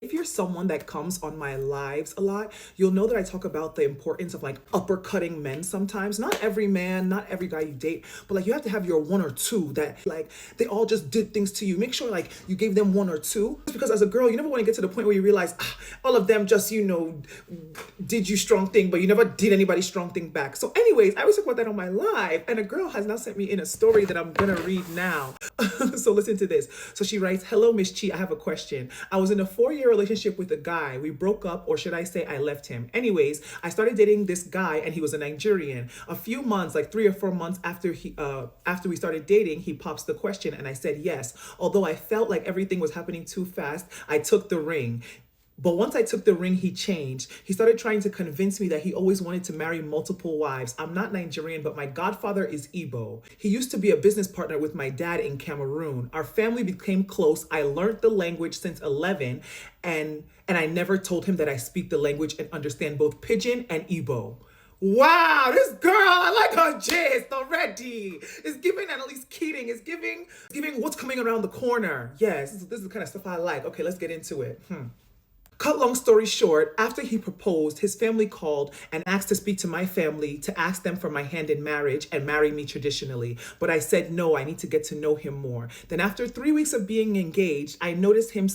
If you're someone that comes on my lives a lot, you'll know that I talk about the importance of like uppercutting men sometimes. Not every man, not every guy you date, but like you have to have your one or two that like they all just did things to you. Make sure like you gave them one or two. Because as a girl, you never want to get to the point where you realize all of them just, did you strong thing, but you never did anybody strong thing back. So anyways, I always talk about that on my live. And a girl has now sent me in a story that I'm gonna read now. So listen to this. So she writes, "Hello, Miss Chi, I have a question. I was in a 4-year relationship with a guy. We broke up, or should I say I left him. Anyways, I started dating this guy and he was a Nigerian. A few months, like 3 or 4 months after we started dating, he pops the question and I said yes. Although I felt like everything was happening too fast, I took the ring. But once I took the ring, he changed. He started trying to convince me that he always wanted to marry multiple wives. I'm not Nigerian, but my godfather is Igbo. He used to be a business partner with my dad in Cameroon. Our family became close. I learned the language since 11, and I never told him that I speak the language and understand both Pidgin and Igbo." Wow, this girl, I like her gist already. It's giving Annalise Keating. It's giving what's coming around the corner. Yes, this is the kind of stuff I like. Okay, let's get into it. Cut long story short, after he proposed, his family called and asked to speak to my family to ask them for my hand in marriage and marry me traditionally. But I said no, I need to get to know him more. Then after 3 weeks of being engaged, I noticed he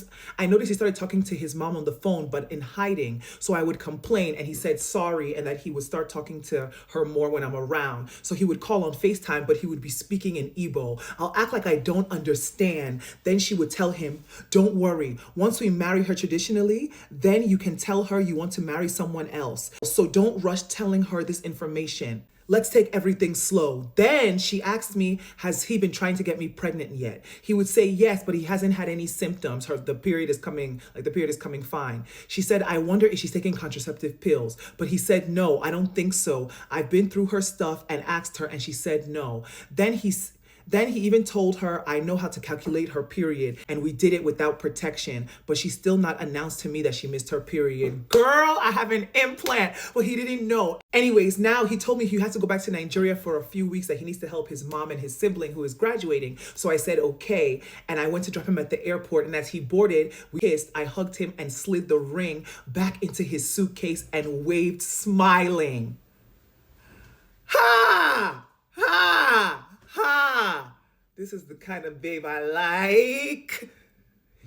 started talking to his mom on the phone, but in hiding. So I would complain and he said sorry and that he would start talking to her more when I'm around. So he would call on FaceTime, but he would be speaking in Igbo. I'll act like I don't understand. Then she would tell him, "Don't worry. Once we marry her traditionally, then you can tell her you want to marry someone else. So don't rush telling her this information. Let's take everything slow." Then she asked me, has he been trying to get me pregnant yet? He would say yes, but he hasn't had any symptoms. The period is coming fine. She said, I wonder if she's taking contraceptive pills. But he said, no, I don't think so. I've been through her stuff and asked her and she said no. Then he even told her, I know how to calculate her period, and we did it without protection, but she's still not announced to me that she missed her period. Girl, I have an implant. Well, he didn't know. Anyways, now he told me he has to go back to Nigeria for a few weeks, that he needs to help his mom and his sibling who is graduating. So I said, okay. And I went to drop him at the airport, and as he boarded, we kissed. I hugged him and slid the ring back into his suitcase and waved smiling. Ha! Ha! Ha! This is the kind of babe I like.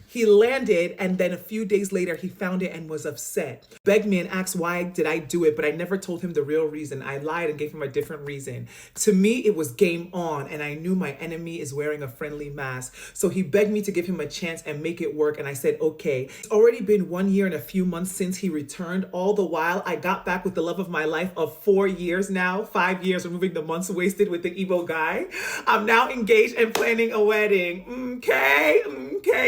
He landed, and then a few days later, he found it and was upset. Begged me and asked why did I do it, but I never told him the real reason. I lied and gave him a different reason. To me, it was game on, and I knew my enemy is wearing a friendly mask. So he begged me to give him a chance and make it work, and I said, okay. It's already been 1 year and a few months since he returned. All the while, I got back with the love of my life of 4 years now, 5 years removing the months wasted with the Igbo guy. I'm now engaged and planning a wedding. Okay.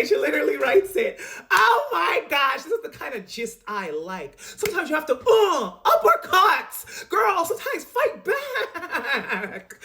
She literally writes it. Oh my gosh, this is the kind of gist I like. Sometimes you have to uppercuts. Girl, sometimes fight back.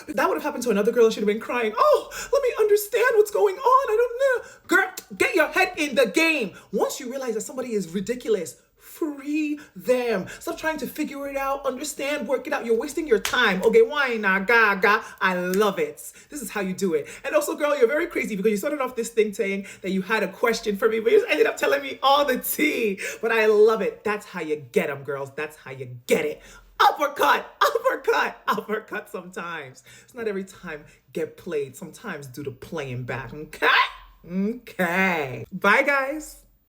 That would have happened to another girl and she'd have been crying. Oh, let me understand what's going on. I don't know. Girl, get your head in the game. Once you realize that somebody is ridiculous, free them. Stop trying to figure it out, understand, work it out. You're wasting your time. Okay, why not? Gaga. I love it. This is how you do it. And also, girl, you're very crazy because you started off this thing saying that you had a question for me, but you just ended up telling me all the tea. But I love it. That's how you get them, girls. That's how you get it. Uppercut sometimes. It's not every time get played. Sometimes do the playing back, okay? Okay. Bye, guys.